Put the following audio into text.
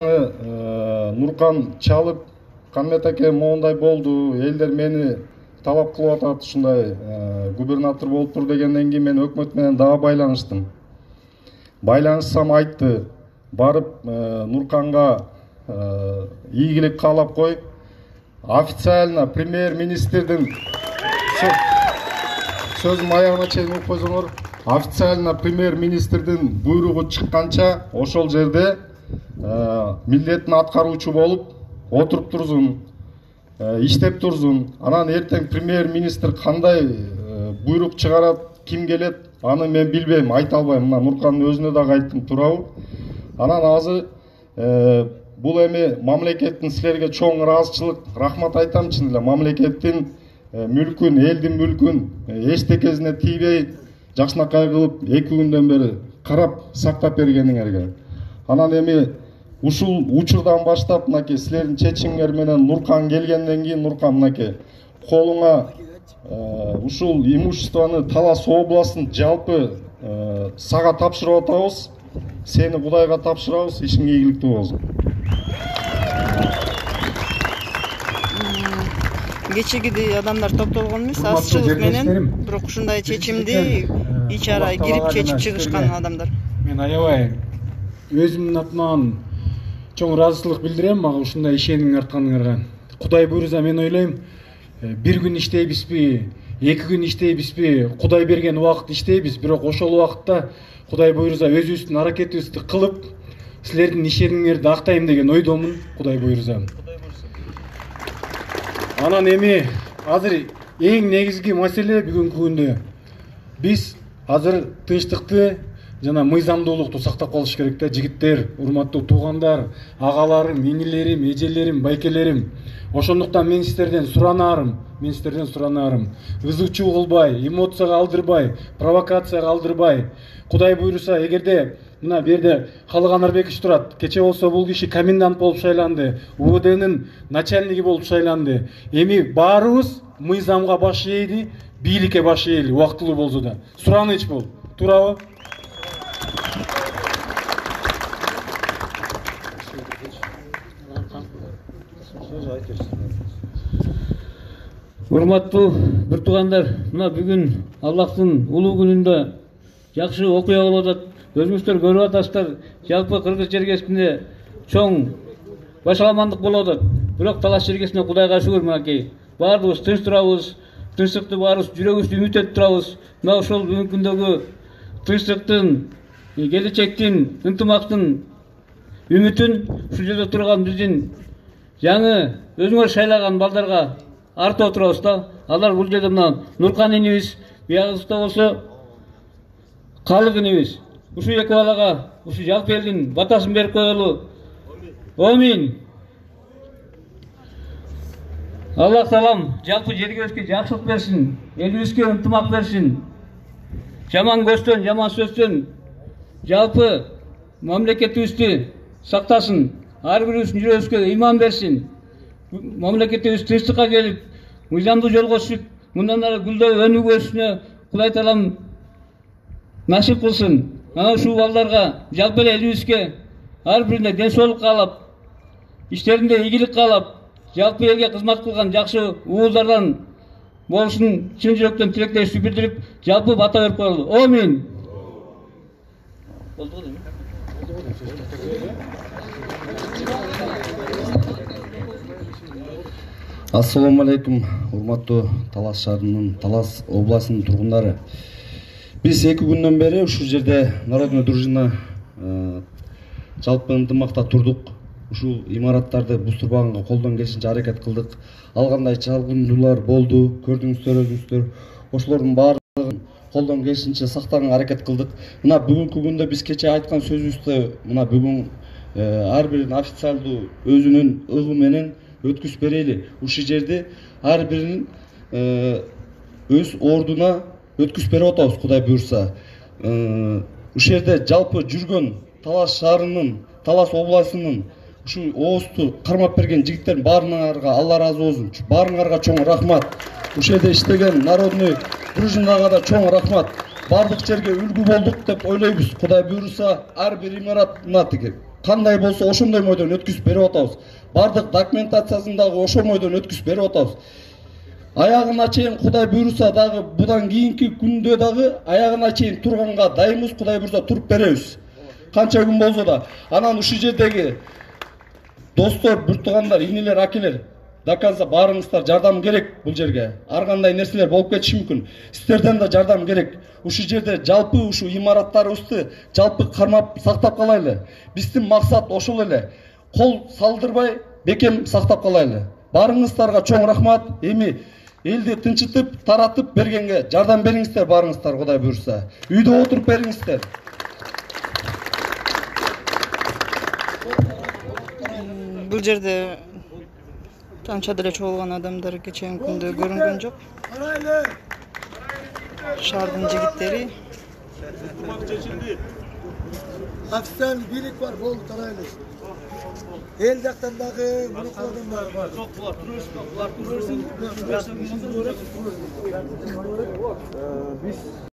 Нуркан чалып, Канмет аке моундай болду, элдер мени талап кылып атат, ушундай губернатор болуп тур дегенден кийин мен өкмөт менен дагы байланыштым. Байланышсам айтты, барып Нурканга ийгилик каалап коюп, официально премьер-министрдин сөзүм аягына чейин угуп койсоңор, официально премьер-министрдин буйругу чыкканча ошол жерде милдетин аткаруучу болуп отуруп турсун, иштеп турсун. Анан эртең премьер-министр кандай буйрук чыгарат, ким келет, аны мен билбейм, айта албайм. Мына Нуркандын өзүнө дагы айттым, туурабы? Анан азыр бул эми мамлекеттин силерге чоң ыраазычылык, рахмат айтам чын эле. Мамлекеттин мүлкүн, элдин мүлкүн эчтекесине тийбей, жакшынакай кылып 2 күндөн бери карап сактап бергениңерге. Анан эми ушул учурдан баштап мынакей силердин чечимиңер менен Нуркан келгенден кийин Нуркан мынакей колуңа ушул имуществону Талас областын жалпы сага тапшырып атабыз. Сени Кудайга тапшырабыз, ишиң ийгиликтүү болсун. Кечеги адамдар топтолгон эмес, азчылык менен, бирок ушундай чечимди ичара кирип чечип чыгышкан адамдар. Мен аябай өзүмдүн атыман чоң ыраазычылык билдирем мага ушундай ишеним артканыңарга. Кудай буйруса мен ойлойм, 1 күн иштейбизби, 2 күн иштейбизби, Кудай берген убакыт иштейбиз, бирок ошол убакытта Кудай буйруса өзүбүздүн аракетибизди кылып, силердин ишенимиңерди актайм деген ойдомун, Кудай буйруса. Анан эми азыр эң негизги маселе бүгүнкү күндө биз азыр тынчтыкты жана мыйзамдуулукту сактап калыш керек да, жигиттер, урматтуу туугандар, агаларым, инилерим, эжелерим, байкелерим. Ошондуктан мен сиздерден суранаарым, ызычуу кылбай, эмоцияга алдырбай, провокацияга алдырбай. Кудай буйруса, эгерде мына берде Калык Анарбекович турат, кече болсо бул киши комендант болуп шайланды, УВДнын начальниги болуп шайланды. Эми баарыбыз мыйзамга баш ийди, бийликке баш ийели, убактылуу болсо да. Сураныч бул, туурабы? Урматтуу бир туугандар, мына бүгүн Аллахтын улуу күнүндө жакшы окуя болуп атат. Өзүңүздөр көрүп атасыздар, жалпы Кыргыз жергесинде чоң башаламандык болуп атат. Бирок Талас жергесинде Кудайга шүгүр, мынакей баардыгыбыз тынч турабыз, тынчтыкты баарыбыз жүрөгүбүздү үмүт этип турабыз. Мына ошол бүгүнкү күндөгү тынчтыктын, келечектин, ынтымактын үмүтүн ушул жерде турган биздин жаңы өзүңөр шайлаган балдарга артып отурабыз да. Алар бул жерде мына Нуркан инибиз, биягыбызда болсо Калык инибиз. Ушул 2 балага ушу жалпы элдин батасын берип коелу. Амин. Аллах таалам жалпы жергебизге жакшылык берсин, элибизге ынтымак берсин. Жаман көздөн, жаман сөздөн жалпы мамлекетибизди сактасын. Ар бирибиздин жүрөгүбүзгө иман берсин. Мамлекетибиз тынчтыкка келип, мыйзамдуу жолго түшүп, мындан ары гүлдөп өнүгүүсүнө Кудай таалам насип кылсын. Ana şu ballarga, жалпы элибизге ар бирине ден соолук каалап, иштеринде ийгилик каалап, жалпы элге кызмат кылган жакшы уулдардан болушун чын жүрөктөн тилектештик билдирип, жалпы бата берип коелу. Амин. Ассаламу алейкум, урматтуу Талас шаарынын, Талас областынын тургундары. Биз 2 күндөн бери ушул жерде народная дружина жалпы ынтымакта турдук. Ушул имараттарды бузтурбаганга колдон келишинче аракет кылдык. Алгандай чалгындуулар болду, көрдүңүздөр өзүңүздөр. Ошолордун баардыгын колдон келишинче сактаганга аракет кылдык. Мына бүгүнкү күндө биз кече айткан сөзүбүздү мына бүгүн ар бирин официалдуу өзүнүн ыгы менен өткүзүп берели. Ушул жерде ар биринин өз ордуна өткүзүп берип атабыз, Кудай буйруса. Ушул жерде жалпы жүргөн Талас шаарынын, Талас областынын ушул оозду кармап берген жигиттердин баарыңарга Алла ыраазы болсун. Баарыңарга чоң рахмат. Ушул жерде иштеген народный дружинага да чоң рахмат. Бардык жерге үлгү болдук деп ойлойбуз. Кудай буйруса ар бир имарат мына тиги кандай болсо ошондой мойдон өткүзүп берип атабыз. Бардык документациясын дагы ошол мойдон өткүзүп берип атабыз. Аягына чейин Кудай буйруса дагы будан кийинки күндө дагы аягына чейин турганга дайымбыз, Кудай буйруса туруп беребиз. Канча күн болсо да. Анан ушул жердеги достор, буртугандар, инилер, акелер, до конца баарыңыздар жардам керек бул жерге. Ар кандай нерселер болуп кетиши мүмкүн. Сиздерден да жардам керек. Ушул жерде жалпы ушу имараттарыбызды жалпы кармап сактап калайлы. Биздин максат ошол эле. Кол салдырбай бекем сактап калайлы. Баарыңыздарга чоң рахмат. Эми элди тынчытып, таратып бергенге жардам бериңиздер баарыңыздар, Кудай буйруса. Үйдө отуруп бериңиздер. Бул жерде танча деле чогулган адамдар кечээки күндө көрүнгөн жок. Шаардын жигиттери. Официальный бийлик бар, болду тарайлы. Эл жактан дагы муну кылгандар бар. Жок, булар турушпак, булар турушсын. Биз